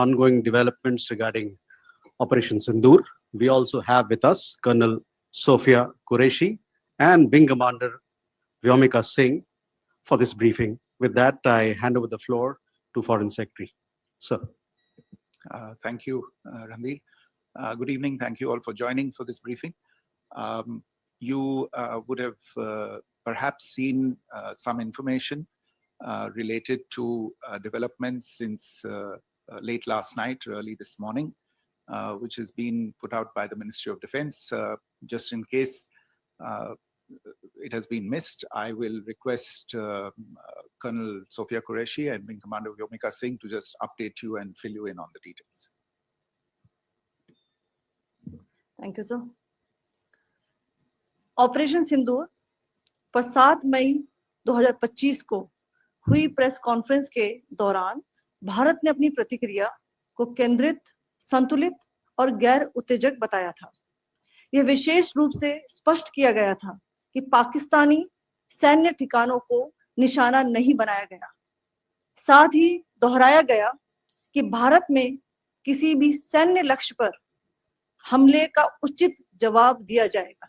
ongoing developments regarding Operation Sindoor. We also have with us Colonel Sophia Qureshi and Wing Commander Vyomika Singh for this briefing. With that, I hand over the floor to Foreign Secretary. Sir. Thank you, Ranveer. Good evening. Thank you all for joining for this briefing. You would have perhaps seen some information related to developments since late last night, early this morning, which has been put out by the Ministry of Defense. Just in case it has been missed, I will request Colonel Sophia Qureshi and Wing Commander Vyomika Singh to just update you and fill you in on the details. Thank you, sir. Operation Sindoor पर 7 मई 2025 को हुई press conference के दौरान भारत ने अपनी प्रतिक्रिया को केंद्रित, संतुलित और गैर उत्तेजक बताया था। यह विशेष रूप से स्पष्ट किया गया था कि पाकिस्तानी सैन्य ठिकानों को निशाना नहीं बनाया गया। साथ ही दोहराया गया कि भारत में किसी भी सैन्य लक्ष्य पर हमले का उचित जवाब दिया जाएगा।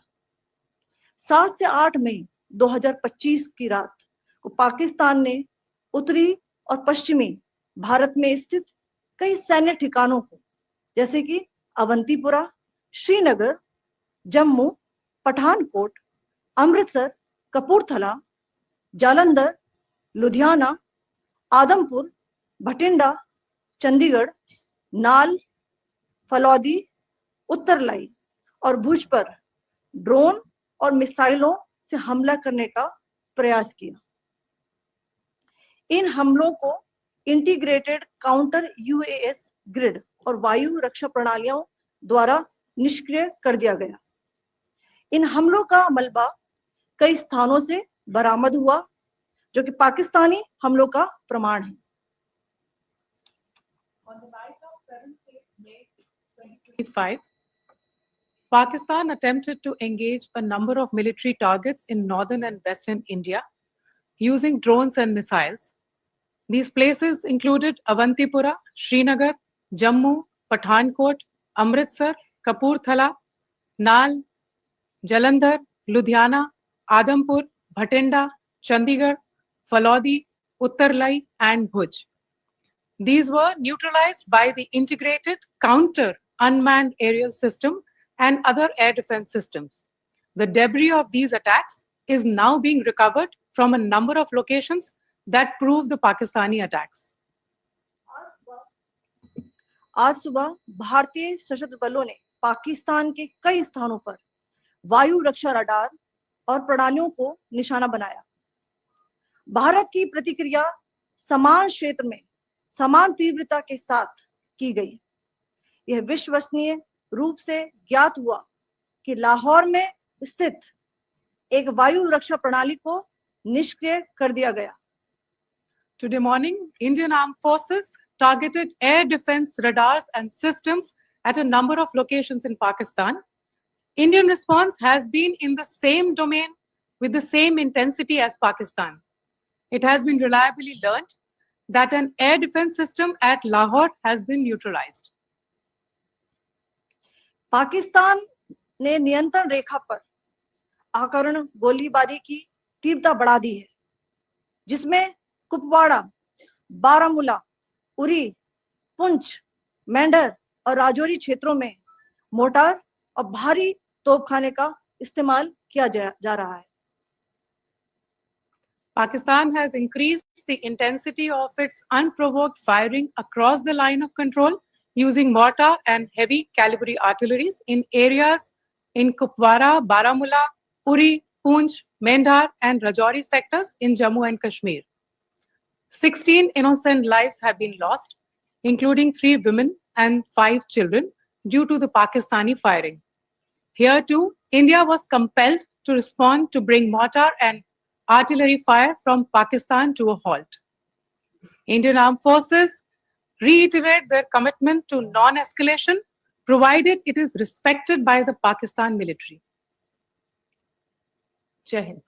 7 से 8 मई 2025 की रात को पाकिस्तान ने उत्तरी और पश्चिमी भारत में स्थित कई सैन्य ठिकानों को, जैसे कि अवंतीपुरा, श्रीनगर, जम्मू, पठानकोट, अमृतसर, कपूरथला, जालंधर, लुधियाना, आदमपुर, भटिंडा, चंडीगढ़, नाल, फलौदी, उत्तरलाई और भुज पर ड्रोन और मिसाइलों से हमला करने का प्रयास किया। इन हमलों को इंटीग्रेटेड काउंटर यूएस ग्रिड और वायु रक्षा प्रणालियों द्वारा निष्क्रिय कर दिया गया। इन हमलों का मलबा कई स्थानों से बरामद हुआ, जो कि पाकिस्तानी हमलों का प्रमाण है। On the night of 7th May 2025, Pakistan attempted to engage a number of military targets in northern and western India using drones and missiles. These places included Avantipura, Srinagar, Jammu, Pathankot, Amritsar, Kapurthala, Nal, Jalandhar, Ludhiana, Adampur, Bhatinda, Chandigarh, Falodi, Uttarlai, and Bhuj. These were neutralized by the integrated counter unmanned aerial system and other air defense systems. The debris of these attacks is now being recovered from a number of locations that prove the Pakistani attacks. आज सुबह भारतीय सशस्त्र बलों ने पाकिस्तान के कई स्थानों पर वायु रक्षा रडार और प्रणालियों को निशाना बनाया। भारत की प्रतिक्रिया समान क्षेत्र में समान तीव्रता के साथ की गई। यह विश्वसनीय रूप से ज्ञात हुआ कि लाहौर में स्थित एक वायु रक्षा प्रणाली को निष्क्रिय कर दिया गया। Today morning, Indian Armed Forces targeted air defense radars and systems at a number of locations in Pakistan. Indian response has been in the same domain with the same intensity as Pakistan. It has been reliably learned that an air defense system at Lahore has been neutralized. Pakistan ने नियंत्रण रेखा पर आकरण गोलीबारी की तीव्रता बढ़ा दी है, जिसमें कुपवाड़ा, बारामूला, उरी, पुंछ, मेंढर और राजौरी क्षेत्रों में मोर्टार और भारी तोपखाने का इस्तेमाल किया जा रहा है। Pakistan has increased the intensity of its unprovoked firing across the line of control using mortar and heavy calibre artilleries in areas in Kupwara, Baramulla, Uri, Poonch, Mendhar and Rajouri sectors in Jammu and Kashmir. 16 innocent lives have been lost, including 3 women and 5 children, due to the Pakistani firing. Here too, India was compelled to respond to bring mortar and artillery fire from Pakistan to a halt. Indian Armed Forces reiterate their commitment to non-escalation, provided it is respected by the Pakistan military. Jai Hind.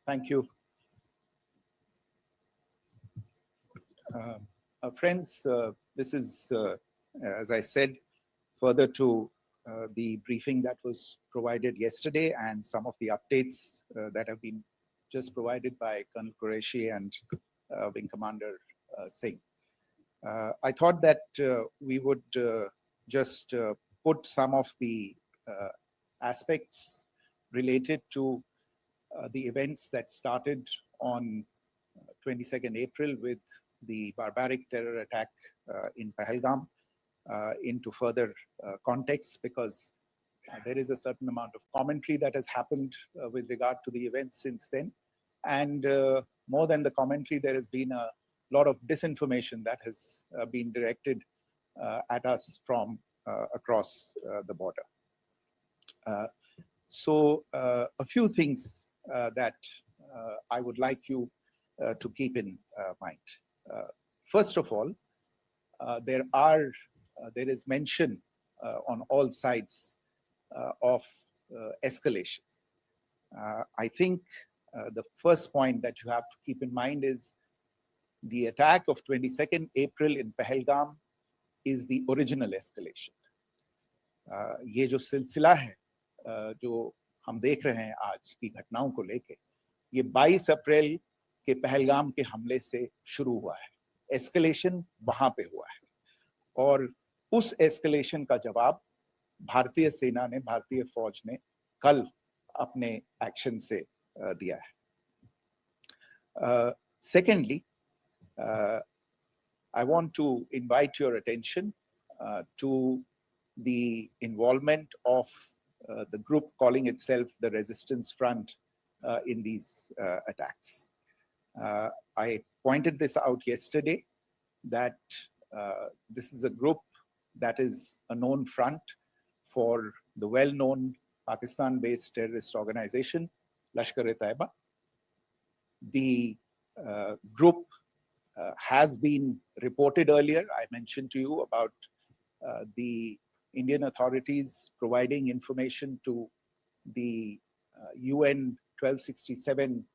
Thank you. Friends, this is, as I said, further to the briefing that was provided yesterday and some of the updates that have been just provided by Colonel Qureshi and Wing Commander Singh. I thought that we would just put some of the aspects related to the events that started on 22nd April with the barbaric terror attack in Pahalgam into further context, because there is a certain amount of commentary that has happened with regard to the events since then. And more than the commentary, there has been a lot of disinformation that has been directed at us from across the border. So a few things that I would like you to keep in mind. First of all, there is mention on all sides of escalation. I think the first point that you have to keep in mind is the attack of 22nd April in Pahalgam is the original escalation. ये जो सिलसिला है जो हम देख रहे हैं आज की घटनाओं को लेके, ये 22 अप्रैल के पहलगाम के हमले से शुरू हुआ है. एस्केलेशन वहां पे हुआ है और उस एस्केलेशन का जवाब भारतीय सेना ने, भारतीय फौज ने कल अपने एक्शन से दिया है. Secondly, I want to invite your attention to the involvement of the group calling itself the Resistance Front in these attacks. I pointed this out yesterday that this is a group that is a known front for the well-known Pakistan-based terrorist organization, Lashkar-e-Taiba. The group has been reported earlier. I mentioned to you about the Indian authorities providing information to the UN 1267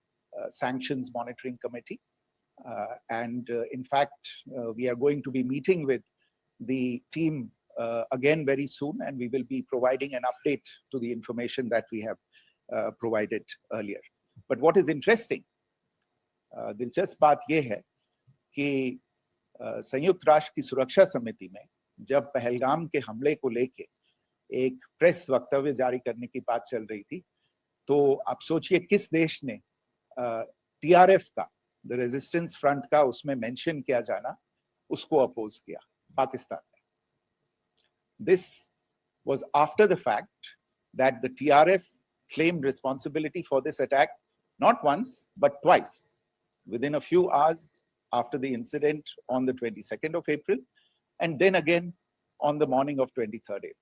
Sanctions Monitoring Committee. In fact, we are going to be meeting with the team again very soon, and we will be providing an update to the information that we have provided earlier. But what is interesting, दिलचस्प बात यह है कि संयुक्त राष्ट्र की सुरक्षा समिति में जब पहलगाम के हमले को लेके एक प्रेस वक्तव्य जारी करने की बात चल रही थी, तो आप सोचिए किस देश ने टीआरएफ का, द रेजिस्टेंस फ्रंट का उसमें मेंशन किया जाना, उसको अपोज किया, पाकिस्तान ने. This was after the fact that the TRF claimed responsibility for this attack not once but twice, within a few hours after the incident on the 22nd of April, and then again on the morning of 23rd April.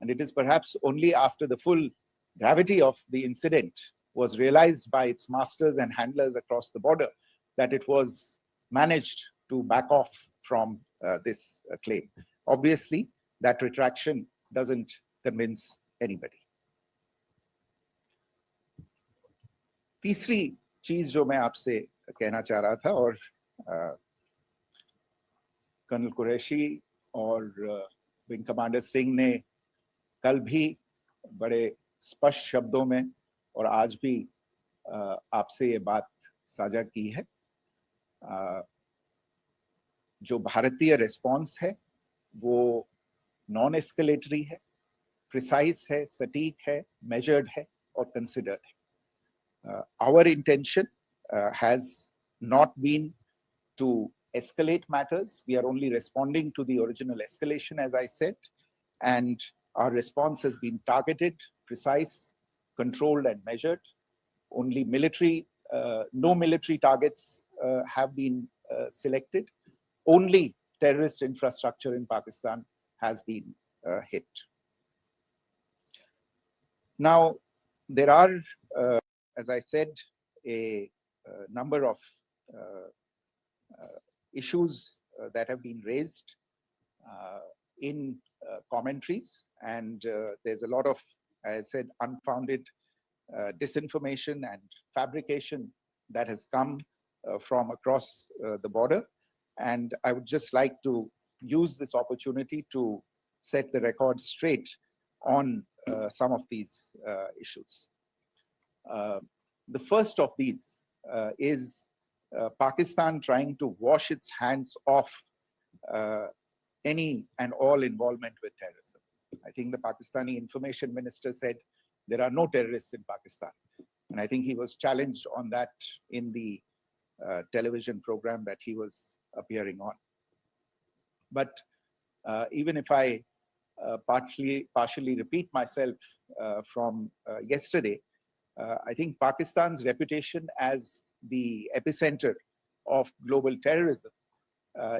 And it is perhaps only after the full gravity of the incident was realized by its masters and handlers across the border that it was managed to back off from this claim. Obviously, that retraction doesn't convince anybody. तीसरी चीज जो मैं आपसे कहना चाह रहा था, और कर्नल कुरैशी और विंग कमांडर सिंह ने कल भी बड़े स्पष्ट शब्दों में और आज भी आपसे ये बात साझा की है. जो भारतीय रिस्पॉन्स है वो नॉन एस्केलेटरी है, प्रिसाइज है, सटीक है, मेजर्ड है और कंसिडर्ड है. Our intention has not been to escalate matters. We are only responding to the original escalation, as I said, and our response has been targeted, precise, controlled and measured. Only military, no military targets have been selected. Only terrorist infrastructure in Pakistan has been hit. Now, there are, as I said, a number of issues that have been raised in commentaries, and there's a lot of, as I said, unfounded disinformation and fabrication that has come from across the border. And I would just like to use this opportunity to set the record straight on some of these issues. The first of these is Pakistan trying to wash its hands off any and all involvement with terrorism. I think the Pakistani information minister said there are no terrorists in Pakistan. And I think he was challenged on that in the television program that he was appearing on. But even if I partially repeat myself from yesterday, I think Pakistan's reputation as the epicenter of global terrorism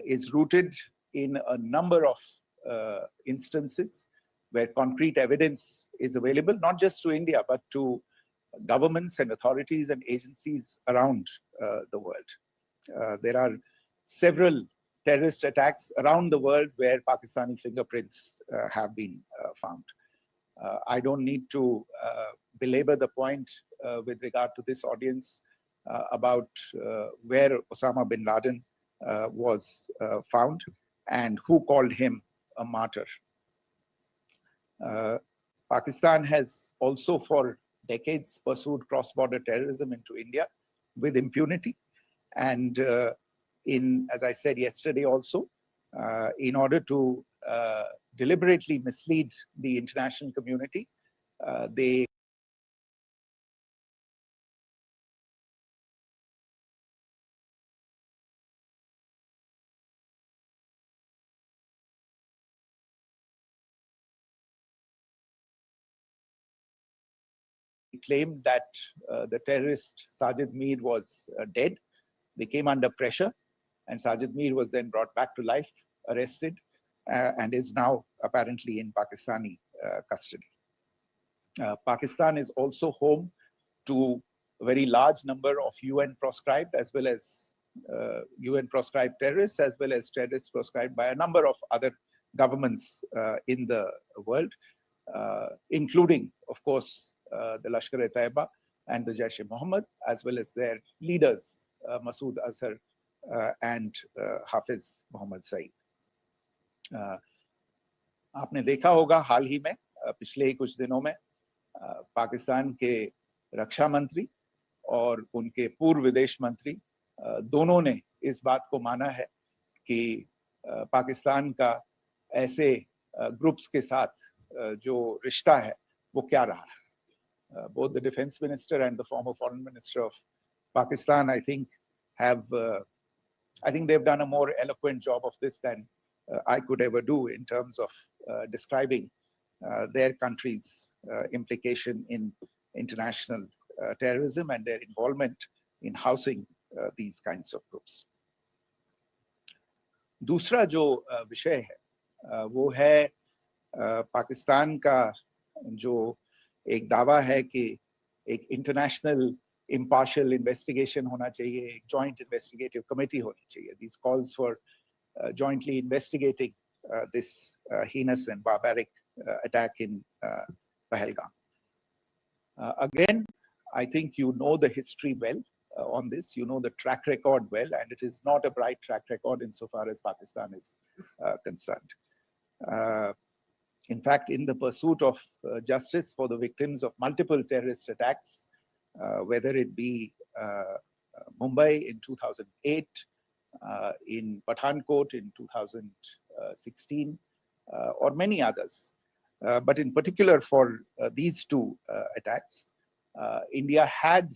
is rooted in a number of instances where concrete evidence is available, not just to India, but to governments and authorities and agencies around the world. There are several terrorist attacks around the world where Pakistani fingerprints have been found. I don't need to belabor the point with regard to this audience about where Osama bin Laden was found and who called him a martyr. Pakistan has also for decades pursued cross-border terrorism into India with impunity. And as I said yesterday also, in order to deliberately mislead the international community, they claimed that the terrorist Sajid Mir was dead. They came under pressure, and Sajid Mir was then brought back to life, arrested, and is now apparently in Pakistani custody. Pakistan is also home to a very large number of UN proscribed as well as UN proscribed terrorists, as well as terrorists proscribed by a number of other governments in the world, including, of course, the Lashkar-e-Taiba and the Jaish-e-Mohammed, as well as their leaders, Masood Azhar and Hafiz Mohammed Saeed. आपने देखा होगा हाल ही में पिछले ही कुछ दिनों में पाकिस्तान के रक्षा मंत्री और उनके पूर्व विदेश मंत्री दोनों ने इस बात को माना है कि पाकिस्तान का ऐसे ग्रुप्स के साथ जो रिश्ता है वो क्या रहा है. Both the defense minister and the former foreign minister of Pakistan, I think they've done a more eloquent job of this than I could ever do in terms of describing their country's implication in international terrorism and their involvement in housing these kinds of groups. दूसरा जो विषय है वो है पाकिस्तान का जो एक दावा है कि एक इंटरनेशनल impartial investigation होना चाहिए, एक joint investigative committee होनी चाहिए. These calls for jointly investigating this heinous and barbaric attack in Pahalgam. Again, I think you know the history well on this. You know the track record well, and it is not a bright track record insofar as Pakistan is concerned. In fact, in the pursuit of justice for the victims of multiple terrorist attacks, whether it be Mumbai in 2008, in Pathankot in 2016, or many others. But in particular for these two attacks, India had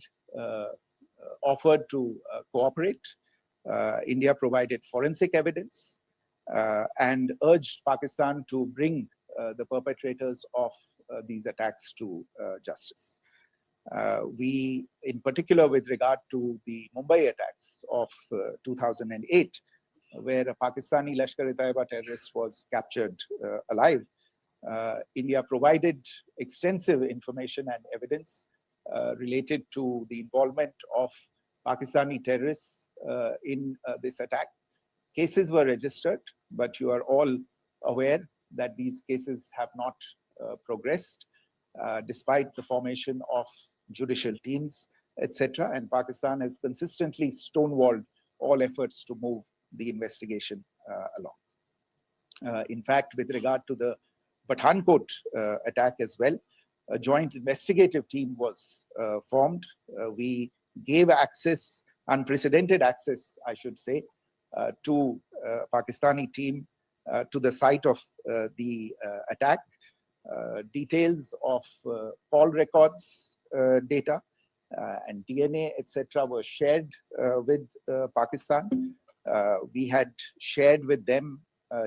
offered to cooperate. India provided forensic evidence and urged Pakistan to bring the perpetrators of these attacks to justice. We, in particular with regard to the Mumbai attacks of 2008, where a Pakistani Lashkar-e-Taiba terrorist was captured alive, India provided extensive information and evidence related to the involvement of Pakistani terrorists in this attack. Cases were registered, but you are all aware that these cases have not progressed, despite the formation of judicial teams, etc. And Pakistan has consistently stonewalled all efforts to move the investigation along. In fact, with regard to the Pathankot attack as well, a joint investigative team was formed. We gave access, unprecedented access, I should say, to Pakistani team to the site of the attack. Details of call records data and DNA, etc., were shared with Pakistan. We had shared with them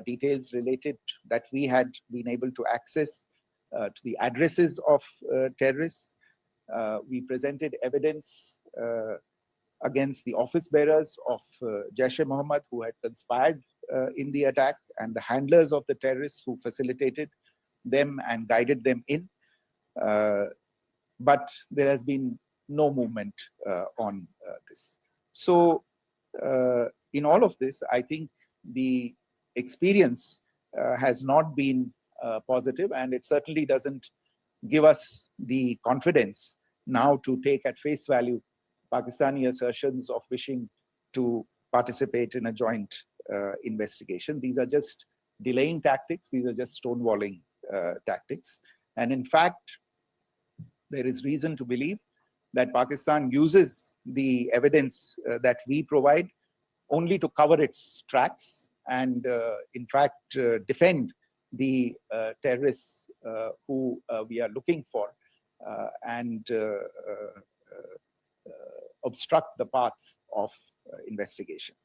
details related that we had been able to access to the addresses of terrorists. We presented evidence against the office bearers of Jaish-e-Mohammed who had conspired in the attack, and the handlers of the terrorists who facilitated them and guided them in. But there has been no movement on this. So in all of this, I think the experience has not been positive, and it certainly doesn't give us the confidence now to take at face value Pakistani assertions of wishing to participate in a joint investigation. These are just delaying tactics. These are just stonewalling tactics. And in fact, there is reason to believe that Pakistan uses the evidence that we provide only to cover its tracks and, in fact, defend the terrorists who we are looking for and obstruct the path of investigation.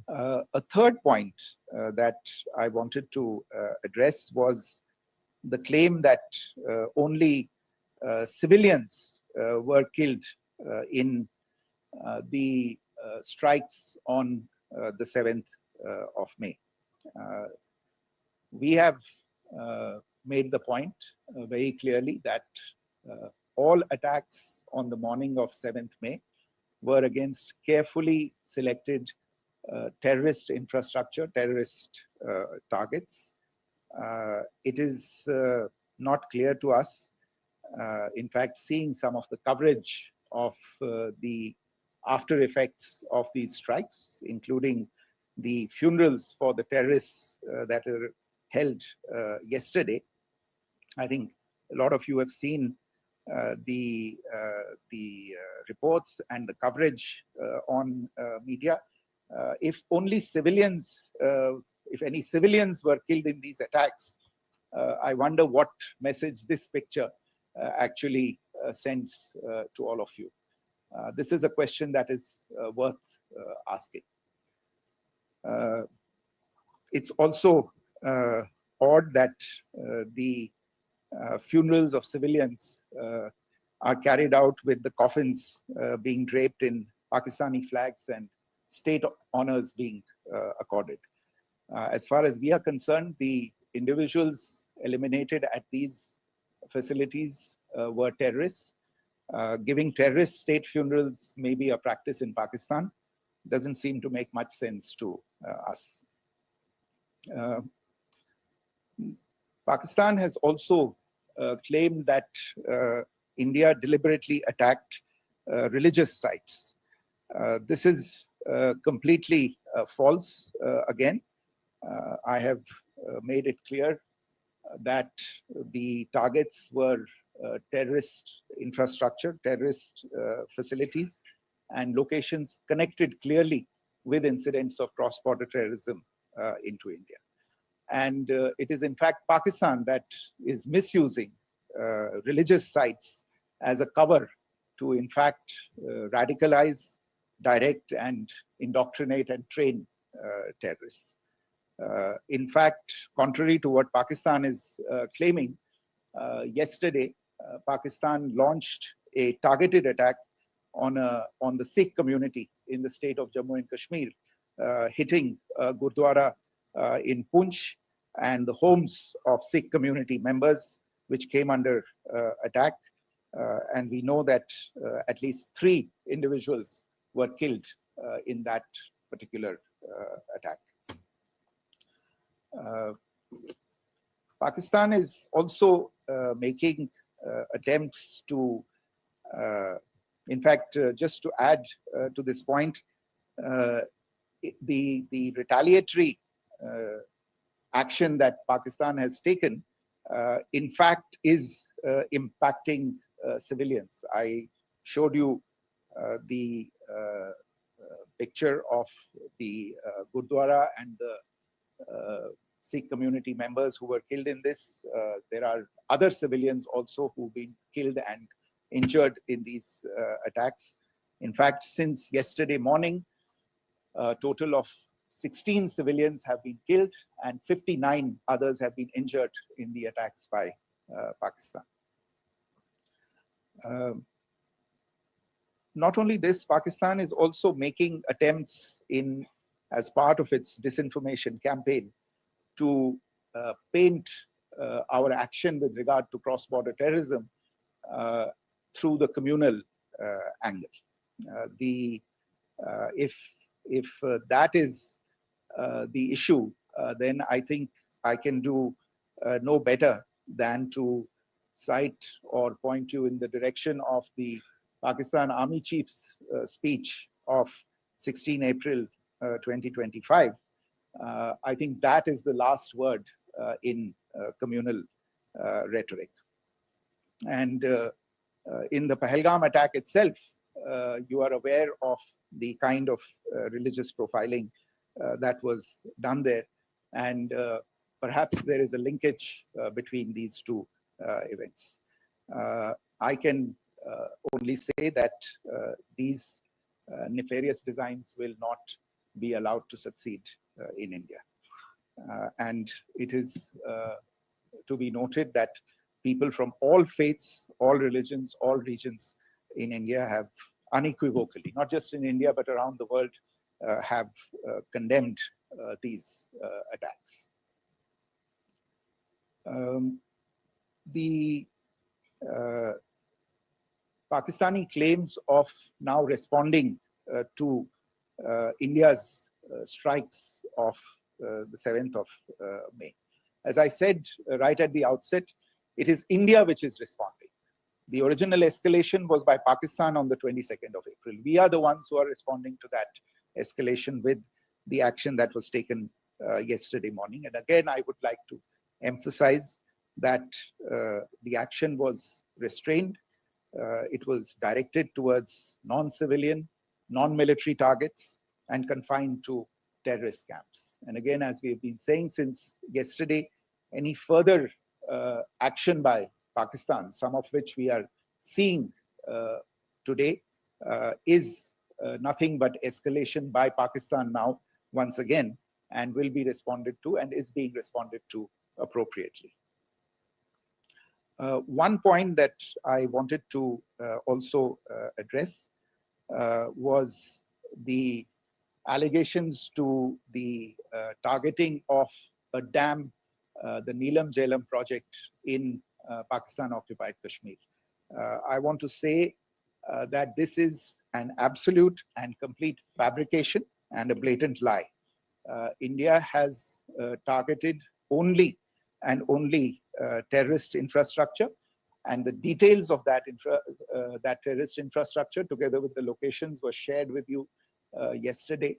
A third point that I wanted to address was the claim that only civilians were killed in the strikes on the 7th of May. We have made the point very clearly that all attacks on the morning of 7th May were against carefully selected terrorist infrastructure, terrorist targets. It is not clear to us, in fact, seeing some of the coverage of the after effects of these strikes, including the funerals for the terrorists that are held yesterday. I think a lot of you have seen the reports and the coverage on media. If only civilians, if any civilians were killed in these attacks, I wonder what message this picture actually sends to all of you. This is a question that is worth asking. It's also odd that the funerals of civilians are carried out with the coffins being draped in Pakistani flags and state honors being accorded. As far as we are concerned, the individuals eliminated at these facilities were terrorists. Giving terrorist state funerals may be a practice in Pakistan. Doesn't seem to make much sense to us. Pakistan has also claimed that India deliberately attacked religious sites. This is completely false again. I have made it clear that the targets were terrorist infrastructure, terrorist facilities, and locations connected clearly with incidents of cross-border terrorism into India. And it is in fact Pakistan that is misusing religious sites as a cover to in fact radicalize, direct, and indoctrinate and train terrorists. In fact, contrary to what Pakistan is claiming, yesterday Pakistan launched a targeted attack on the Sikh community in the state of Jammu and Kashmir, hitting Gurdwara in Poonch and the homes of Sikh community members, which came under attack. And we know that at least 3 individuals were killed in that particular attack. Pakistan is also making attempts to, in fact, just to add to this point, the retaliatory action that Pakistan has taken, in fact, is impacting civilians. I showed you the picture of the Gurdwara and the Sikh community members who were killed in this. There are other civilians also who've been killed and injured in these attacks. In fact, since yesterday morning, a total of 16 civilians have been killed and 59 others have been injured in the attacks by Pakistan. Not only this, Pakistan is also making attempts as part of its disinformation campaign to paint our action with regard to cross-border terrorism through the communal angle. If that is the issue, then I think I can do no better than to cite or point you in the direction of the Pakistan Army Chief's speech of 16 April 2025. I think that is the last word in communal rhetoric. And in the Pahalgam attack itself, you are aware of the kind of religious profiling that was done there. And perhaps there is a linkage between these two events. I can only say that these nefarious designs will not be allowed to succeed in India. And it is to be noted that people from all faiths, all religions, all regions in India have unequivocally, not just in India, but around the world, have condemned these attacks. The Pakistani claims of now responding to India's strikes of the 7th of May. As I said right at the outset, it is India which is responding. The original escalation was by Pakistan on the 22nd of April. We are the ones who are responding to that escalation with the action that was taken yesterday morning. And again, I would like to emphasize that the action was restrained. It was directed towards non-civilian, non-military targets and confined to terrorist camps. And again, as we have been saying since yesterday, any further action by Pakistan, some of which we are seeing today, is nothing but escalation by Pakistan now, once again, and will be responded to and is being responded to appropriately. One point that I wanted to also address was the allegations to the targeting of a dam, the Neelam Jhelum project in Pakistan-occupied Kashmir. I want to say that this is an absolute and complete fabrication and a blatant lie. India has targeted only and only terrorist infrastructure, and the details of that terrorist infrastructure, together with the locations, were shared with you yesterday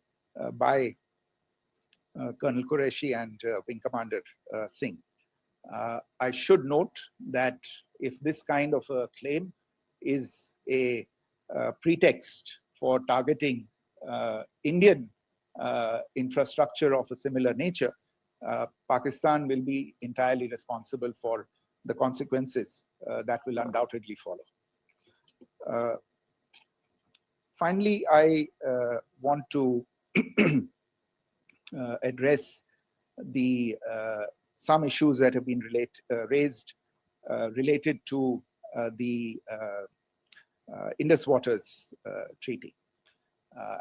by Colonel Qureshi and Wing Commander Singh. I should note that if this kind of a claim is a pretext for targeting Indian infrastructure of a similar nature, Pakistan will be entirely responsible for the consequences that will undoubtedly follow. Finally, I want to address some issues that have been raised related to the Indus Waters Treaty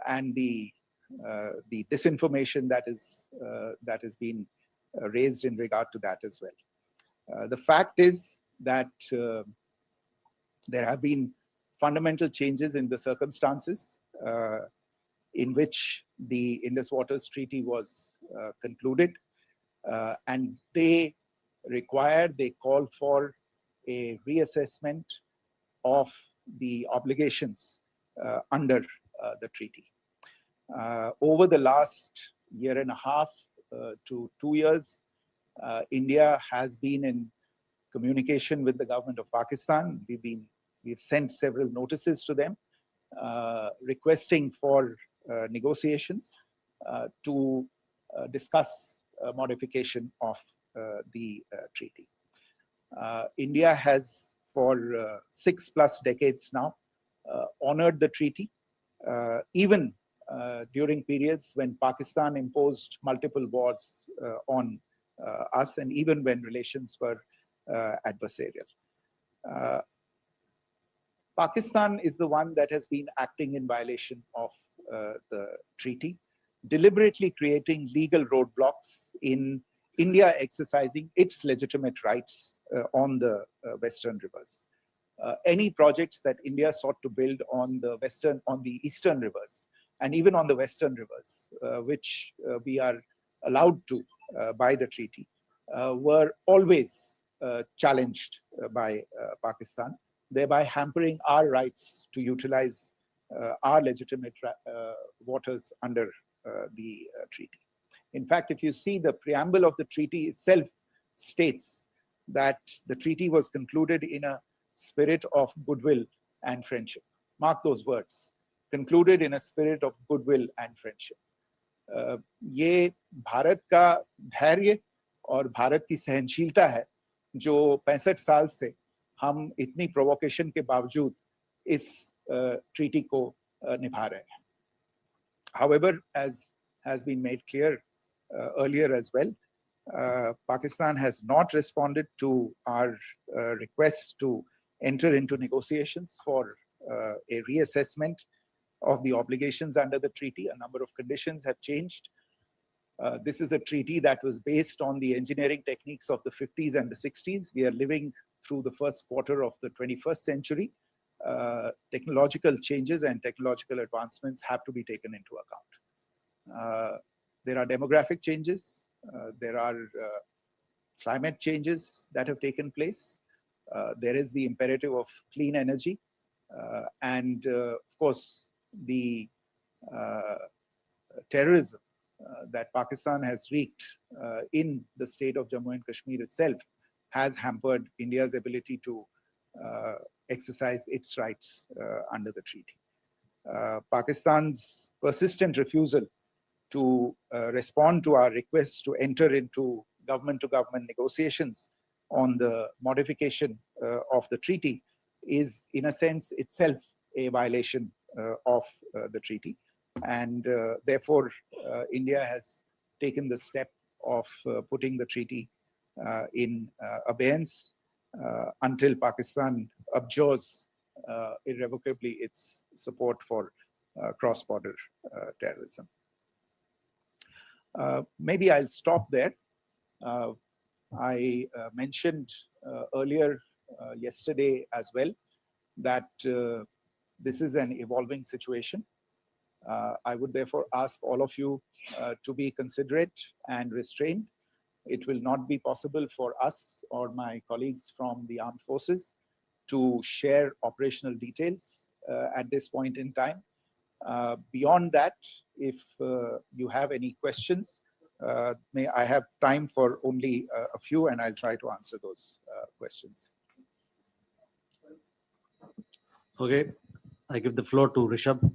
and the disinformation that has been raised in regard to that as well. The fact is that there have been fundamental changes in the circumstances in which the Indus Waters Treaty was concluded, and they call for a reassessment of the obligations under the treaty. Over the last year and a half to 2 years, India has been in communication with the government of Pakistan. We've sent several notices to them requesting for negotiations to discuss modification of the treaty. India has for 6+ decades now honored the treaty, even during periods when Pakistan imposed multiple wars on us, and even when relations were adversarial. Pakistan is the one that has been acting in violation of the treaty, deliberately creating legal roadblocks in India exercising its legitimate rights on the Western rivers. Any projects that India sought to build on the Eastern rivers, and even on the Western rivers, which we are allowed to by the treaty, were always challenged by Pakistan, thereby hampering our rights to utilize our legitimate waters under the treaty. In fact, if you see the preamble of the treaty itself states that the treaty was concluded in a spirit of goodwill and friendship. Mark those words, concluded in a spirit of goodwill and friendship. ये भारत का धैर्य और भारत की सहनशीलता है जो 65 साल से हम इतनी प्रोवोकेशन के बावजूद इस ट्रीटी को निभा रहे हैं. However, as has been made clear earlier as well, Pakistan has not responded to our requests to enter into negotiations for a reassessment of the obligations under the treaty. A number of conditions have changed. This is a treaty that was based on the engineering techniques of the 50s and the 60s. We are living through the first quarter of the 21st century. Technological changes and technological advancements have to be taken into account. There are demographic changes. There are climate changes that have taken place. There is the imperative of clean energy. And of course, the terrorism that Pakistan has wreaked in the state of Jammu and Kashmir itself has hampered India's ability to exercise its rights under the treaty. Pakistan's persistent refusal to respond to our requests to enter into government-to-government negotiations on the modification of the treaty is, in a sense, itself a violation of the treaty. And therefore, India has taken the step of putting the treaty in abeyance until Pakistan abjures irrevocably its support for cross-border terrorism. Maybe I'll stop there. I mentioned earlier yesterday as well that this is an evolving situation. I would therefore ask all of you to be considerate and restrained. It will not be possible for us or my colleagues from the armed forces to share operational details at this point in time. Beyond that, if you have any questions, may I have time for only a few, and I'll try to answer those questions. Okay, I give the floor to Rishabh.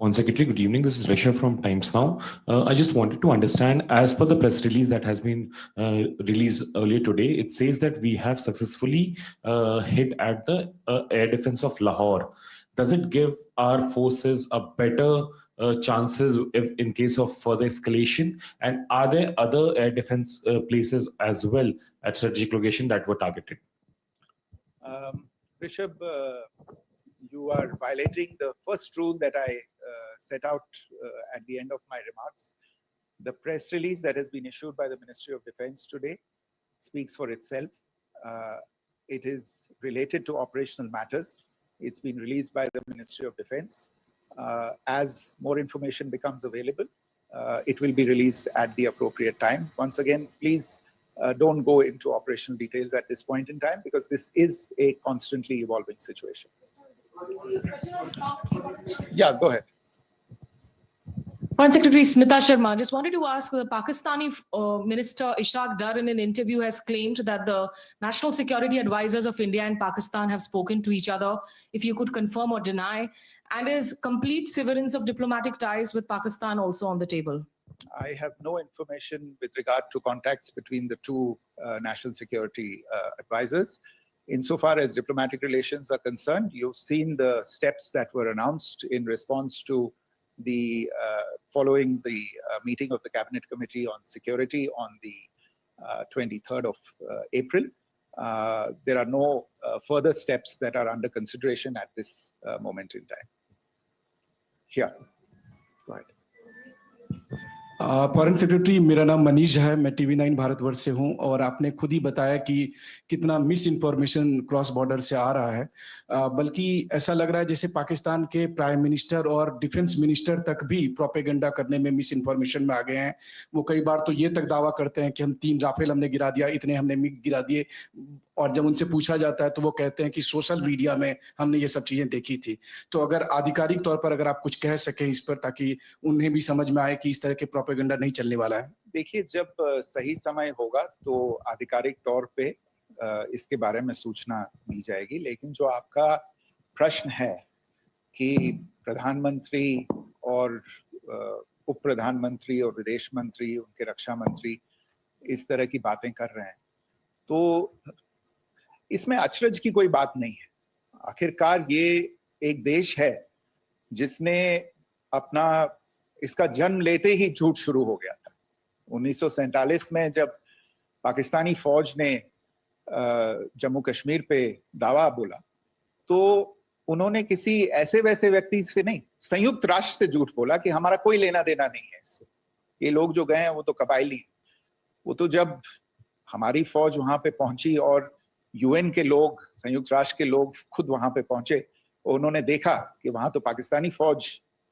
On Secretary, good evening. This is Rishabh from Times Now. I just wanted to understand, as per the press release that has been released earlier today, it says that we have successfully hit at the air defense of Lahore. Does it give our forces a better chances if in case of further escalation? And are there other air defense places as well at strategic location that were targeted? Rishabh, you are violating the first rule that I set out at the end of my remarks. The press release that has been issued by the Ministry of Defense today speaks for itself. It is related to operational matters. It's been released by the Ministry of Defense. As more information becomes available, it will be released at the appropriate time. Once again, please don't go into operational details at this point in time because this is a constantly evolving situation. Yeah, go ahead. Foreign Secretary Smita Sharma, just wanted to ask, the Pakistani Minister Ishaq Dar in an interview has claimed that the national security advisors of India and Pakistan have spoken to each other. If you could confirm or deny, and is complete severance of diplomatic ties with Pakistan also on the table? I have no information with regard to contacts between the two national security advisors. Insofar as diplomatic relations are concerned, you've seen the steps that were announced in response to the following the meeting of the Cabinet Committee on Security on the 23rd of April. There are no further steps that are under consideration at this moment in time. Here, go ahead. Foreign secretary, मेरा नाम मनीष है, मैं TV9 Bharatvarsh से हूं और आपने खुद ही बताया कि कितना मिस इन्फॉर्मेशन क्रॉस बॉर्डर से आ रहा है, बल्कि ऐसा लग रहा है जैसे पाकिस्तान के प्राइम मिनिस्टर और डिफेंस मिनिस्टर तक भी प्रोपेगेंडा करने में मिस इन्फॉर्मेशन में आ गए हैं। वो कई बार तो ये तक दावा करते हैं कि हम 3 राफेल हमने गिरा दिया, इतने हमने मिग गिरा दिए, और जब उनसे पूछा जाता है तो वो कहते हैं कि सोशल मीडिया में हमने ये सब चीजें देखी थी। तो अगर आधिकारिक तौर पर अगर आप कुछ कह सकें इस पर, ताकि उन्हें भी समझ में आए कि इस तरह के प्रोपेगेंडा नहीं चलने वाला है। देखिए, जब सही समय होगा तो आधिकारिक तौर पे इसके बारे में सूचना मिल जाएगी, लेकिन जो आपका प्रश्न है कि प्रधानमंत्री और उप प्रधानमंत्री और विदेश मंत्री, उनके रक्षा मंत्री इस तरह की बातें कर रहे हैं, तो इसमें अचरज की कोई बात नहीं है। आखिरकार ये एक देश है जिसने अपना इसका जन्म लेते ही झूठ शुरू हो गया था। 1947 में जब पाकिस्तानी फौज ने जम्मू कश्मीर पे दावा बोला तो उन्होंने किसी ऐसे वैसे व्यक्ति से नहीं, संयुक्त राष्ट्र से झूठ बोला कि हमारा कोई लेना देना नहीं है इससे, ये लोग जो गए हैं वो तो कबायली हैं। वो तो जब हमारी फौज वहां पे पहुंची और यूएन के लोग, संयुक्त राष्ट्र के लोग खुद वहां पे पहुंचे, उन्होंने देखा कि वहां तो पाकिस्तानी फौज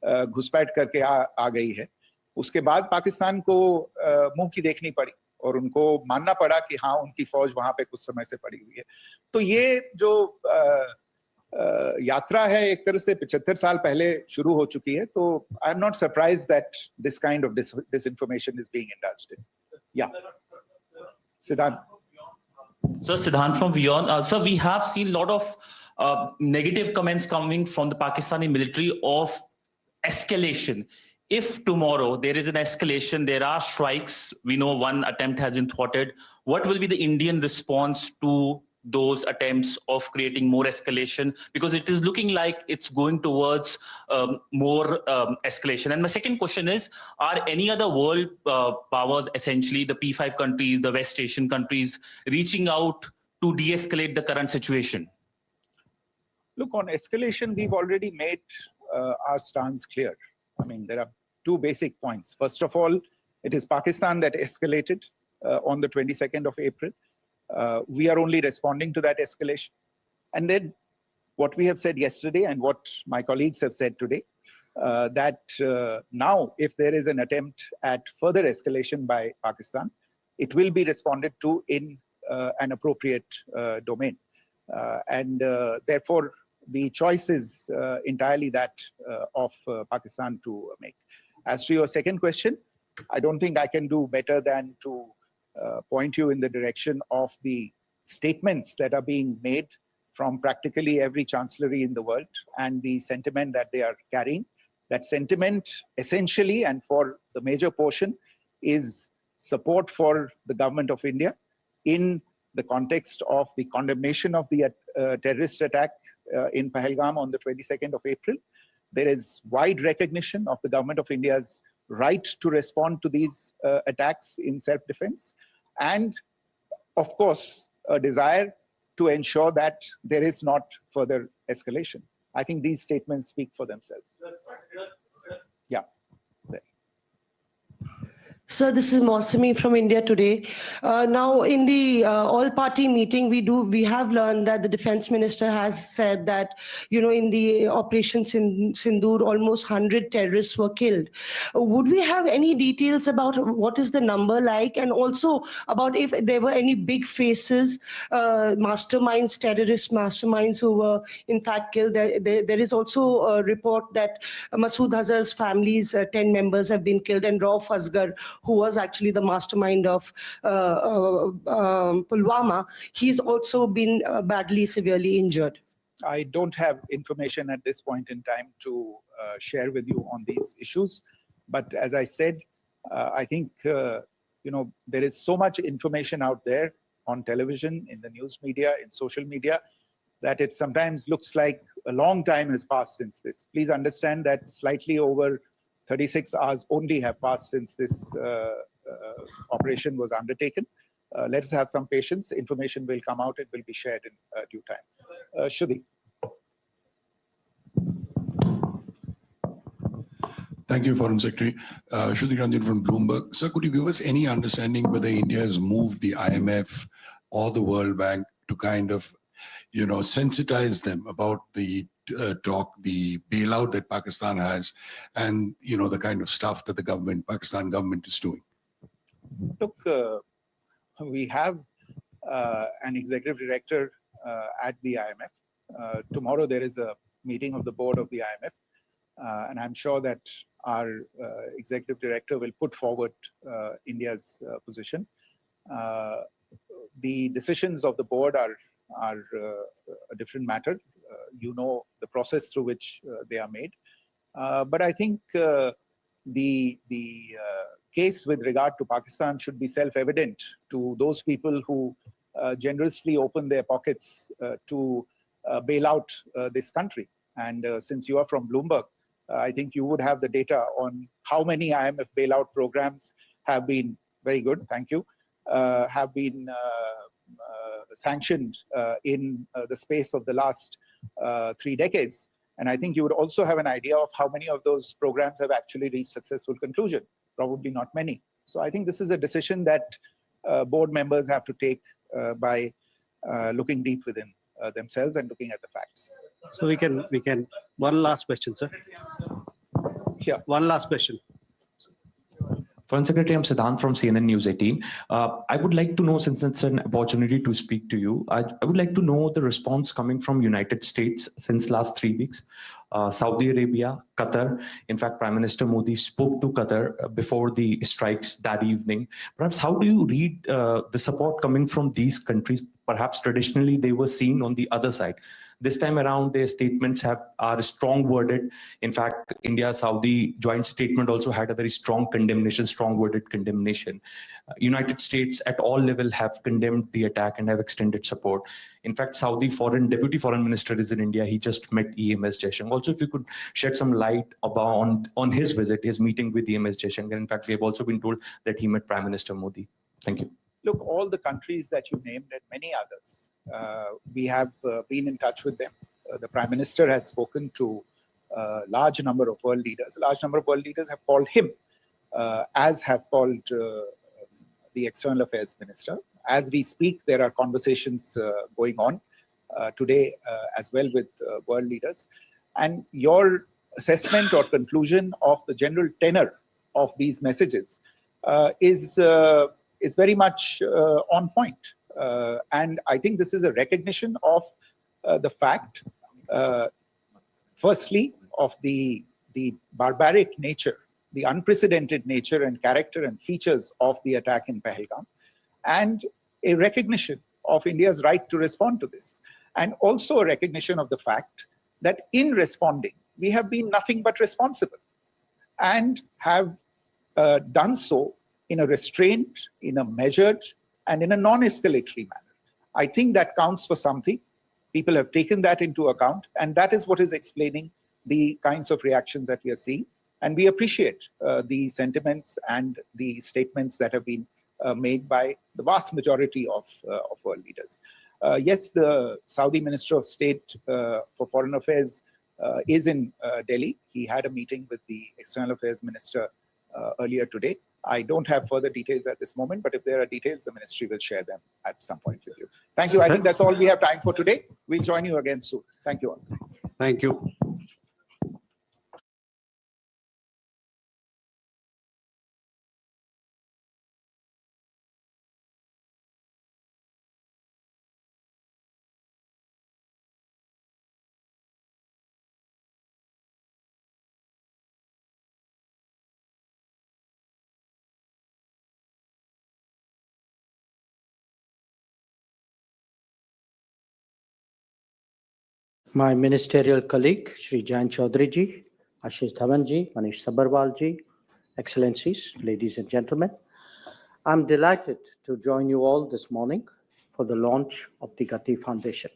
घुसपैठ करके आ गई है, उसके बाद पाकिस्तान को मुंह की देखनी पड़ी और उनको मानना पड़ा कि हाँ, उनकी फौज वहां पे कुछ समय से पड़ी हुई है। तो ये जो यात्रा है एक तरह से 75 साल पहले शुरू हो चुकी है, तो I am not surprised that this kind of disinformation is being indulged in. Yeah, Siddhant. So Siddhant from Beyond. Sir, we have seen a lot of negative comments coming from the Pakistani military of escalation. If tomorrow there is an escalation, there are strikes, we know one attempt has been thwarted, what will be the Indian response to those attempts of creating more escalation? Because it is looking like it's going towards more escalation. And my second question is, are any other world powers, essentially the P5 countries, the West Asian countries, reaching out to de-escalate the current situation? Look, on escalation, we've already made our stance clear. I mean, there are two basic points. First of all, it is Pakistan that escalated on the 22nd of April. We are only responding to that escalation. And then what we have said yesterday and what my colleagues have said today, that now if there is an attempt at further escalation by Pakistan, it will be responded to in an appropriate domain. And therefore, the choice is entirely that of Pakistan to make. As to your second question, I don't think I can do better than to point you in the direction of the statements that are being made from practically every chancellery in the world and the sentiment that they are carrying. That sentiment essentially, and for the major portion, is support for the government of India in the context of the condemnation of the terrorist attack in Pahalgam on the 22nd of April. There is wide recognition of the government of India's right to respond to these attacks in self-defense, and of course, a desire to ensure that there is not further escalation. I think these statements speak for themselves. Yeah. Sir, this is Mosami from India Today. Now, in the all-party meeting, we have learned that the defense minister has said that, in the Operation Sindoor, almost 100 terrorists were killed. Would we have any details about what is the number like, and also about if there were any big faces, masterminds, terrorist masterminds who were in fact killed? There is also a report that Masood Azhar's family's 10 members have been killed, and Rauf Asghar, who was actually the mastermind of Pulwama, he's also been badly, severely injured. I don't have information at this point in time to share with you on these issues. But as I said, I think, there is so much information out there on television, in the news media, in social media, that it sometimes looks like a long time has passed since this. Please understand that slightly over 36 hours only have passed since this operation was undertaken. Let's have some patience. Information will come out. It will be shared in due time. Shruti. Thank you, Foreign Secretary. Shruti Ranjan from Bloomberg. Sir, could you give us any understanding whether India has moved the IMF or the World Bank to kind of, sensitize them about the the bailout that Pakistan has, and the kind of stuff that the Pakistan government is doing? Look, we have an executive director at the IMF. Tomorrow there is a meeting of the board of the IMF, and I'm sure that our executive director will put forward India's position. The decisions of the board are a different matter. The process through which they are made. But I think the case with regard to Pakistan should be self-evident to those people who generously open their pockets to bail out this country. And since you are from Bloomberg, I think you would have the data on how many IMF bailout programs have been, very good, thank you, have been sanctioned in the space of the last 3 decades. And I think you would also have an idea of how many of those programs have actually reached successful conclusion. Probably not many. So I think this is a decision that board members have to take by looking deep within themselves and looking at the facts. So we can, one last question, sir. Yeah. One last question. Foreign Secretary, I'm Siddhant from CNN News 18. I would like to know, since it's an opportunity to speak to you, I would like to know the response coming from United States since last 3 weeks. Saudi Arabia, Qatar. In fact, Prime Minister Modi spoke to Qatar before the strikes that evening. Perhaps how do you read the support coming from these countries? Perhaps traditionally they were seen on the other side. This time around, their statements are strong worded. In fact, India-Saudi joint statement also had a very strong condemnation, strong worded condemnation. United States at all level have condemned the attack and have extended support. In fact, Saudi Deputy Foreign Minister is in India. He just met EMS Jaishankar. Also, if you could shed some light about on his visit, his meeting with EMS Jaishankar. In fact, we have also been told that he met Prime Minister Modi. Thank you. Look, all the countries that you named and many others, we have been in touch with them. The Prime Minister has spoken to a large number of world leaders. A large number of world leaders have called him, as have called the External Affairs Minister. As we speak, there are conversations going on today as well with world leaders. And your assessment or conclusion of the general tenor of these messages is very much on point. And I think this is a recognition of the fact, firstly, of the barbaric nature, the unprecedented nature and character and features of the attack in Pahalgam, and a recognition of India's right to respond to this. And also a recognition of the fact that in responding, we have been nothing but responsible and have done so in a restrained, in a measured, and in a non-escalatory manner. I think that counts for something. People have taken that into account, and that is what is explaining the kinds of reactions that we are seeing. And we appreciate the sentiments and the statements that have been made by the vast majority of world leaders. Yes, the Saudi Minister of State for Foreign Affairs is in Delhi. He had a meeting with the External Affairs Minister earlier today. I don't have further details at this moment, but if there are details, the ministry will share them at some point with you. Thank you. I think that's all we have time for today. We'll join you again soon. Thank you all. Thank you. My ministerial colleague, Shri Jain Chaudhary ji, Ashish Dhawan ji, Manish Sabharwal ji, Excellencies, ladies and gentlemen, I'm delighted to join you all this morning for the launch of the Gati Foundation.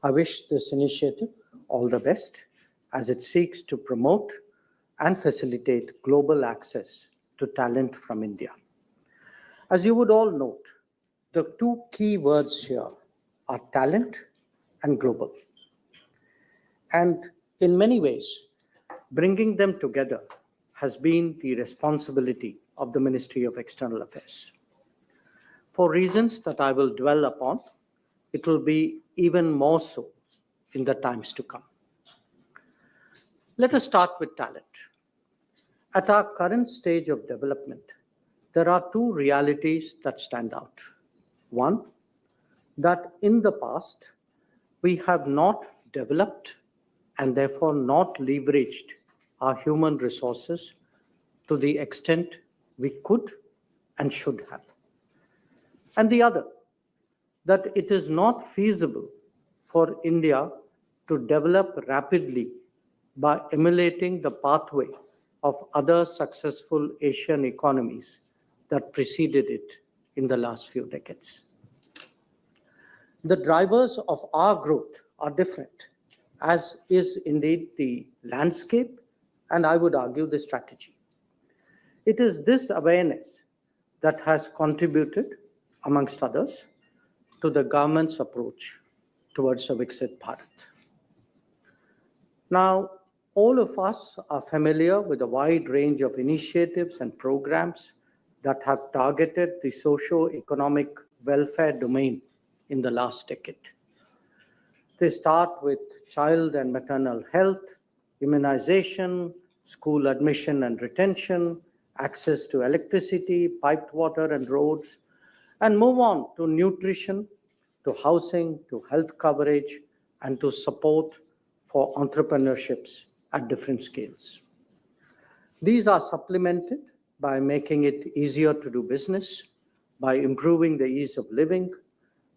I wish this initiative all the best as it seeks to promote and facilitate global access to talent from India. As you would all note, the two key words here are talent and global. And in many ways, bringing them together has been the responsibility of the Ministry of External Affairs. For reasons that I will dwell upon, it will be even more so in the times to come. Let us start with talent. At our current stage of development, there are two realities that stand out. One, that in the past, we have not developed and therefore not leveraged our human resources to the extent we could and should have. And the other, that it is not feasible for India to develop rapidly by emulating the pathway of other successful Asian economies that preceded it in the last few decades. The drivers of our growth are different, as is indeed the landscape, and I would argue the strategy. It is this awareness that has contributed, amongst others, to the government's approach towards a Viksit Bharat. Now, all of us are familiar with a wide range of initiatives and programs that have targeted the socio-economic welfare domain in the last decade. They start with child and maternal health, immunization, school admission and retention, access to electricity, piped water and roads, and move on to nutrition, to housing, to health coverage, and to support for entrepreneurships at different scales. These are supplemented by making it easier to do business, by improving the ease of living,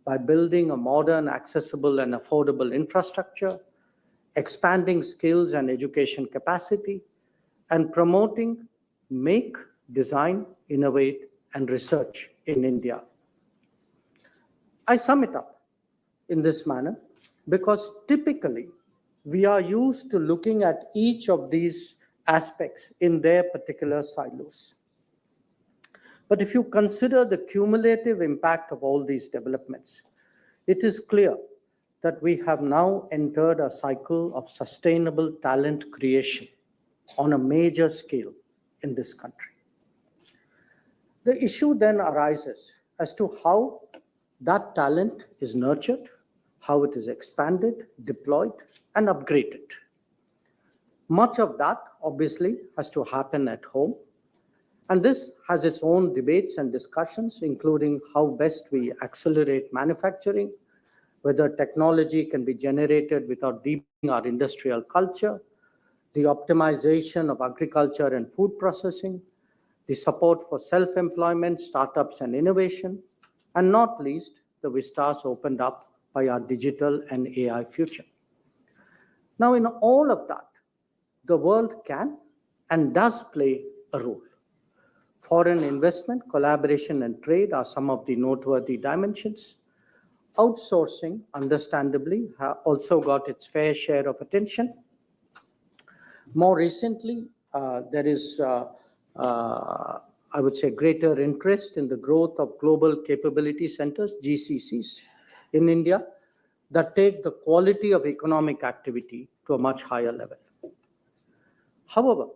by building a modern, accessible, and affordable infrastructure, expanding skills and education capacity, and promoting make, design, innovate, and research in India. I sum it up in this manner because typically we are used to looking at each of these aspects in their particular silos. But if you consider the cumulative impact of all these developments, it is clear that we have now entered a cycle of sustainable talent creation on a major scale in this country. The issue then arises as to how that talent is nurtured, how it is expanded, deployed, and upgraded. Much of that obviously has to happen at home. And this has its own debates and discussions, including how best we accelerate manufacturing, whether technology can be generated without deepening our industrial culture, the optimization of agriculture and food processing, the support for self-employment, startups and innovation, and not least, the vistas opened up by our digital and AI future. Now, in all of that, the world can and does play a role. Foreign investment, collaboration, and trade are some of the noteworthy dimensions. Outsourcing, understandably, also got its fair share of attention. More recently, there is, I would say, greater interest in the growth of global capability centers, GCCs, in India that take the quality of economic activity to a much higher level. However,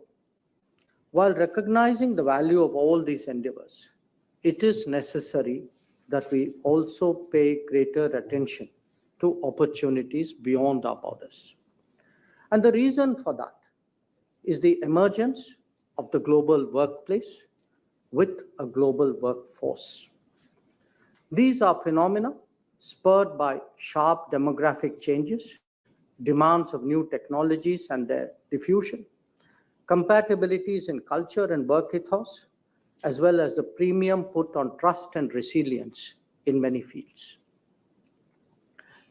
While recognizing the value of all these endeavors, it is necessary that we also pay greater attention to opportunities beyond our borders. And the reason for that is the emergence of the global workplace with a global workforce. These are phenomena spurred by sharp demographic changes, demands of new technologies and their diffusion, compatibilities in culture and work ethos, as well as the premium put on trust and resilience in many fields.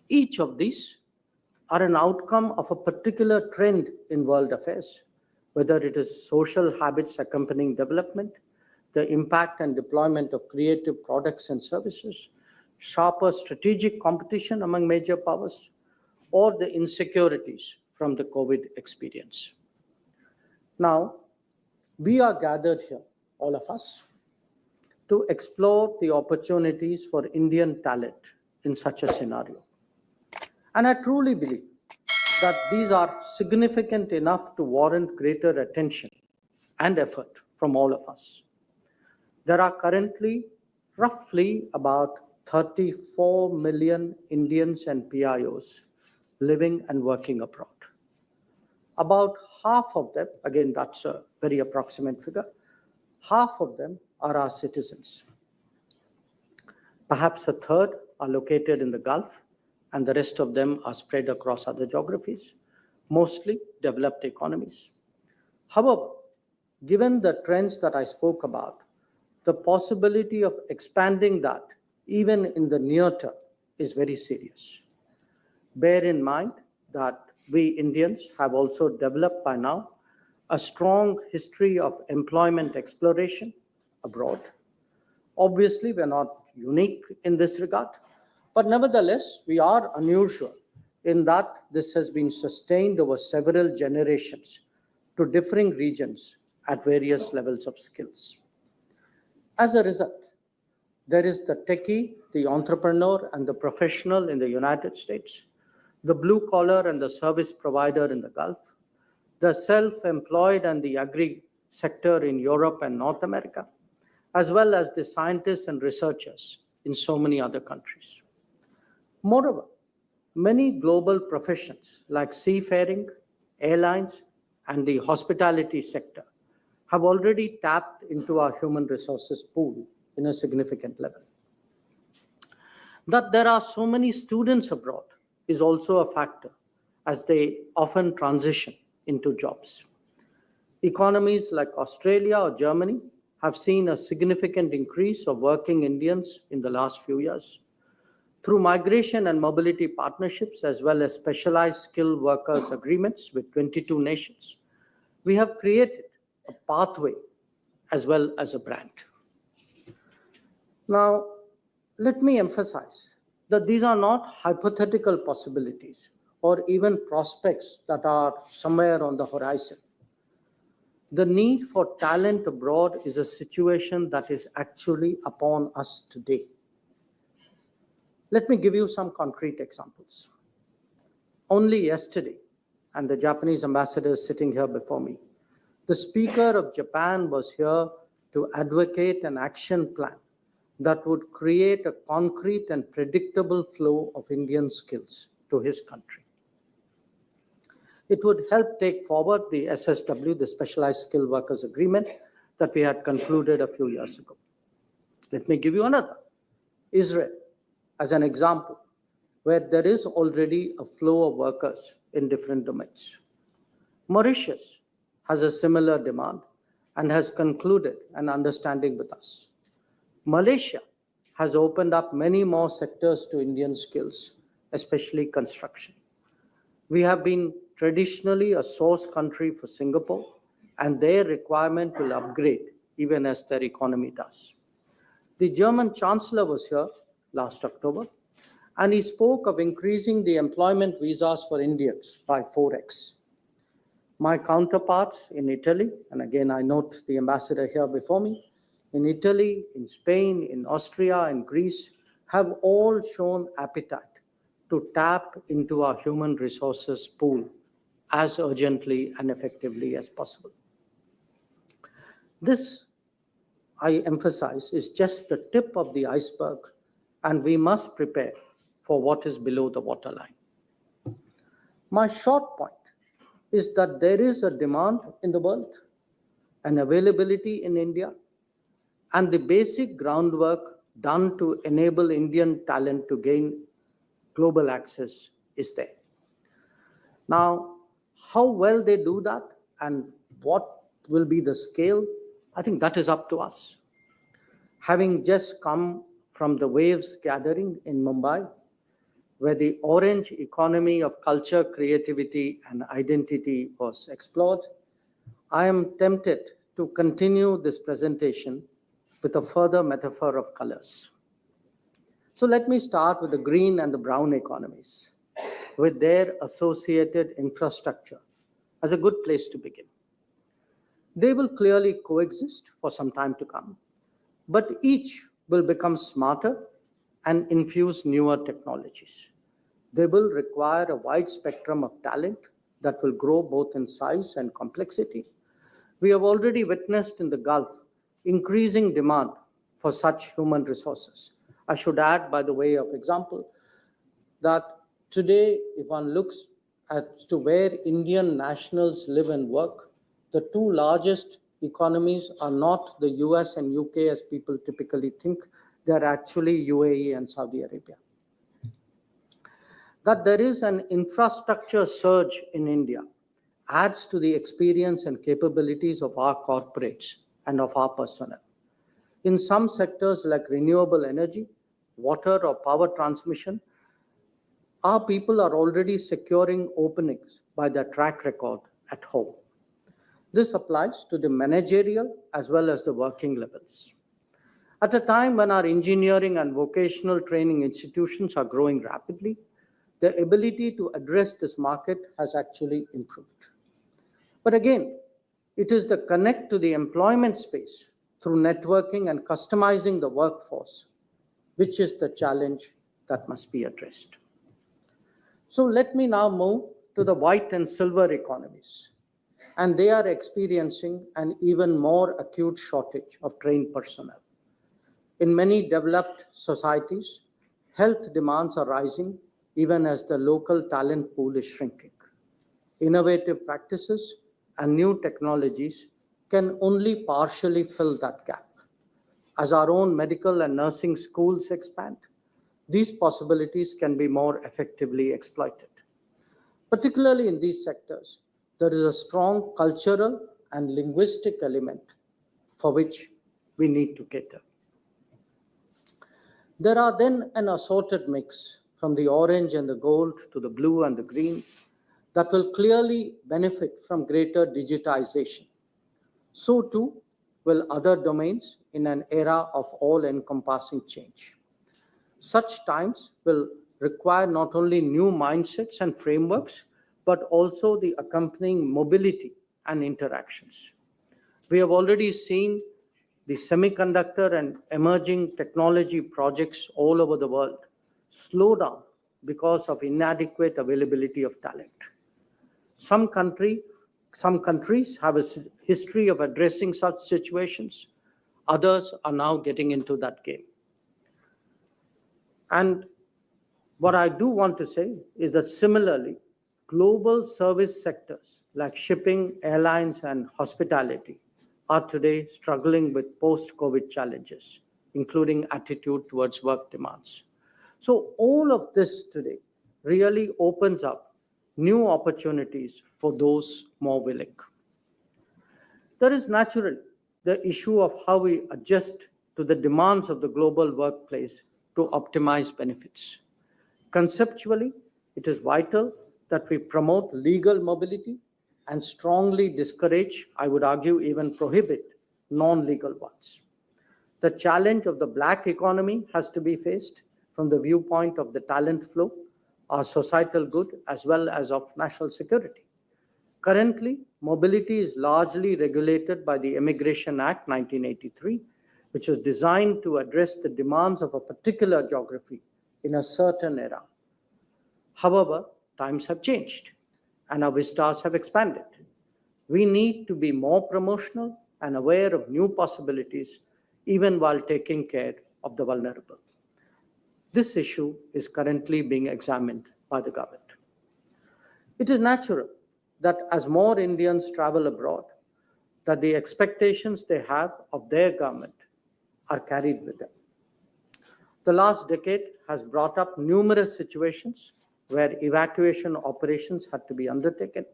Each of these are an outcome of a particular trend in world affairs, whether it is social habits accompanying development, the impact and deployment of creative products and services, sharper strategic competition among major powers, or the insecurities from the COVID experience. Now, we are gathered here, all of us, to explore the opportunities for Indian talent in such a scenario. And I truly believe that these are significant enough to warrant greater attention and effort from all of us. There are currently roughly about 34 million Indians and PIOs living and working abroad. About half of them, again, that's a very approximate figure, half of them are our citizens. Perhaps a third are located in the Gulf, and the rest of them are spread across other geographies, mostly developed economies. However, given the trends that I spoke about, the possibility of expanding that even in the near term is very serious. Bear in mind that we Indians have also developed by now a strong history of employment exploration abroad. Obviously, we're not unique in this regard, but nevertheless, we are unusual in that this has been sustained over several generations to differing regions at various levels of skills. As a result, there is the techie, the entrepreneur, and the professional in the United States, the blue collar and the service provider in the Gulf, the self-employed and the agri sector in Europe and North America, as well as the scientists and researchers in so many other countries. Moreover, many global professions like seafaring, airlines, and the hospitality sector have already tapped into our human resources pool in a significant level. That there are so many students abroad is also a factor, as they often transition into jobs. Economies like Australia or Germany have seen a significant increase of working Indians in the last few years. Through migration and mobility partnerships, as well as specialized skilled workers agreements with 22 nations, we have created a pathway as well as a brand. Now, let me emphasize that these are not hypothetical possibilities or even prospects that are somewhere on the horizon. The need for talent abroad is a situation that is actually upon us today. Let me give you some concrete examples. Only yesterday, and the Japanese ambassador is sitting here before me, the Speaker of Japan was here to advocate an action plan that would create a concrete and predictable flow of Indian skills to his country. It would help take forward the SSW, the Specialized Skilled Workers Agreement, that we had concluded a few years ago. Let me give you another. Israel, as an example, where there is already a flow of workers in different domains. Mauritius has a similar demand and has concluded an understanding with us. Malaysia has opened up many more sectors to Indian skills, especially construction. We have been traditionally a source country for Singapore, and their requirement will upgrade even as their economy does. The German Chancellor was here last October, and he spoke of increasing the employment visas for Indians by 4x. My counterparts in Italy, and again I note the ambassador here before me, in Italy, in Spain, in Austria, and Greece, have all shown appetite to tap into our human resources pool as urgently and effectively as possible. This, I emphasize, is just the tip of the iceberg, and we must prepare for what is below the waterline. My short point is that there is a demand in the world, an availability in India, and the basic groundwork done to enable Indian talent to gain global access is there. Now, how well they do that and what will be the scale, I think that is up to us. Having just come from the Waves gathering in Mumbai, where the orange economy of culture, creativity, and identity was explored, I am tempted to continue this presentation with a further metaphor of colors. So let me start with the green and the brown economies, with their associated infrastructure as a good place to begin. They will clearly coexist for some time to come, but each will become smarter and infuse newer technologies. They will require a wide spectrum of talent that will grow both in size and complexity. We have already witnessed in the Gulf increasing demand for such human resources. I should add, by the way of example, that today, if one looks as to where Indian nationals live and work, the two largest economies are not the US and UK as people typically think. They're actually UAE and Saudi Arabia. That there is an infrastructure surge in India adds to the experience and capabilities of our corporates and of our personnel. In some sectors like renewable energy, water or power transmission, our people are already securing openings by their track record at home. This applies to the managerial as well as the working levels. At a time when our engineering and vocational training institutions are growing rapidly, the ability to address this market has actually improved. But again, it is the connect to the employment space through networking and customizing the workforce, which is the challenge that must be addressed. So let me now move to the white and silver economies. And they are experiencing an even more acute shortage of trained personnel. In many developed societies, health demands are rising even as the local talent pool is shrinking. Innovative practices and new technologies can only partially fill that gap. As our own medical and nursing schools expand, these possibilities can be more effectively exploited. Particularly in these sectors, there is a strong cultural and linguistic element for which we need to cater. There are then an assorted mix from the orange and the gold to the blue and the green that will clearly benefit from greater digitization. So too will other domains in an era of all-encompassing change. Such times will require not only new mindsets and frameworks, but also the accompanying mobility and interactions. We have already seen the semiconductor and emerging technology projects all over the world slow down because of inadequate availability of talent. Some countries have a history of addressing such situations. Others are now getting into that game. And what I do want to say is that similarly, global service sectors like shipping, airlines, and hospitality are today struggling with post-COVID challenges, including attitude towards work demands. So all of this today really opens up new opportunities for those more willing. There is naturally the issue of how we adjust to the demands of the global workplace to optimize benefits. Conceptually, it is vital that we promote legal mobility and strongly discourage, I would argue even prohibit, non-legal ones. The challenge of the black economy has to be faced from the viewpoint of the talent flow, our societal good, as well as of national security. Currently, mobility is largely regulated by the Immigration Act 1983, which was designed to address the demands of a particular geography in a certain era. However, times have changed and our vistas have expanded. We need to be more promotional and aware of new possibilities, even while taking care of the vulnerable. This issue is currently being examined by the government. It is natural that as more Indians travel abroad, that the expectations they have of their government are carried with them. The last decade has brought up numerous situations where evacuation operations had to be undertaken.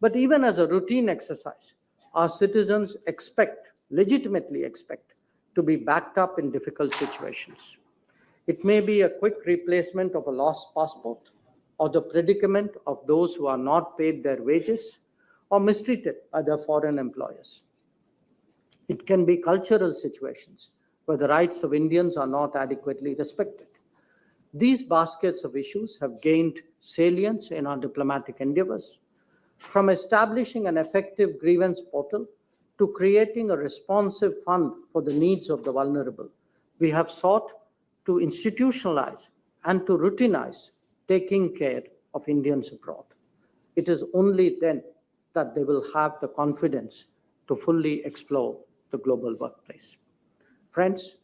But even as a routine exercise, our citizens legitimately expect, to be backed up in difficult situations. It may be a quick replacement of a lost passport, or the predicament of those who are not paid their wages or mistreated by their foreign employers. It can be cultural situations where the rights of Indians are not adequately respected. These baskets of issues have gained salience in our diplomatic endeavors, from establishing an effective grievance portal to creating a responsive fund for the needs of the vulnerable. We have sought to institutionalize and to routinize taking care of Indians abroad. It is only then that they will have the confidence to fully explore the global workplace. Friends,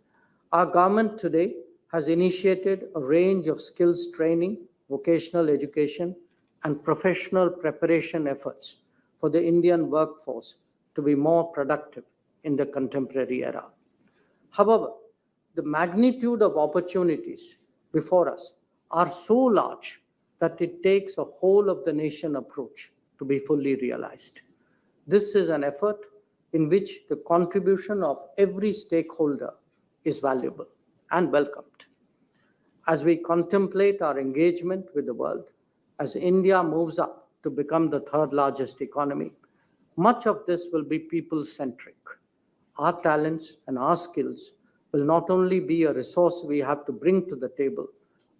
our government today has initiated a range of skills training, vocational education, and professional preparation efforts for the Indian workforce to be more productive in the contemporary era. However, the magnitude of opportunities before us are so large that it takes a whole of the nation approach to be fully realized. This is an effort in which the contribution of every stakeholder is valuable and welcomed. As we contemplate our engagement with the world, as India moves up to become the third largest economy, much of this will be people-centric. Our talents and our skills will not only be a resource we have to bring to the table,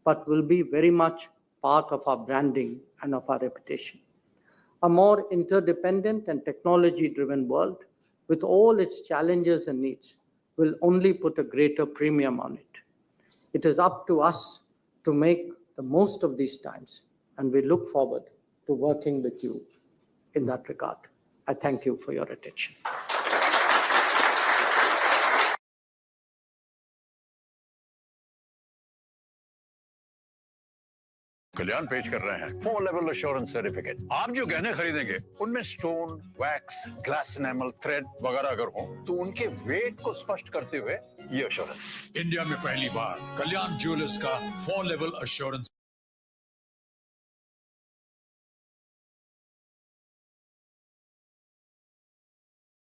but will be very much part of our branding and of our reputation. A more interdependent and technology-driven world, with all its challenges and needs, will only put a greater premium on it. It is up to us to make the most of these times, and we look forward to working with you in that regard. I thank you for your attention. कल्याण पेश कर रहे हैं 4 level assurance certificate. आप जो गहने खरीदेंगे उनमें stone, wax, glass enamel, thread वगैरह अगर हो तो उनके वेट को स्पष्ट करते हुए ये एश्योरेंस। इंडिया में पहली बार कल्याण ज्वेलर्स का 4 लेवल एश्योरेंस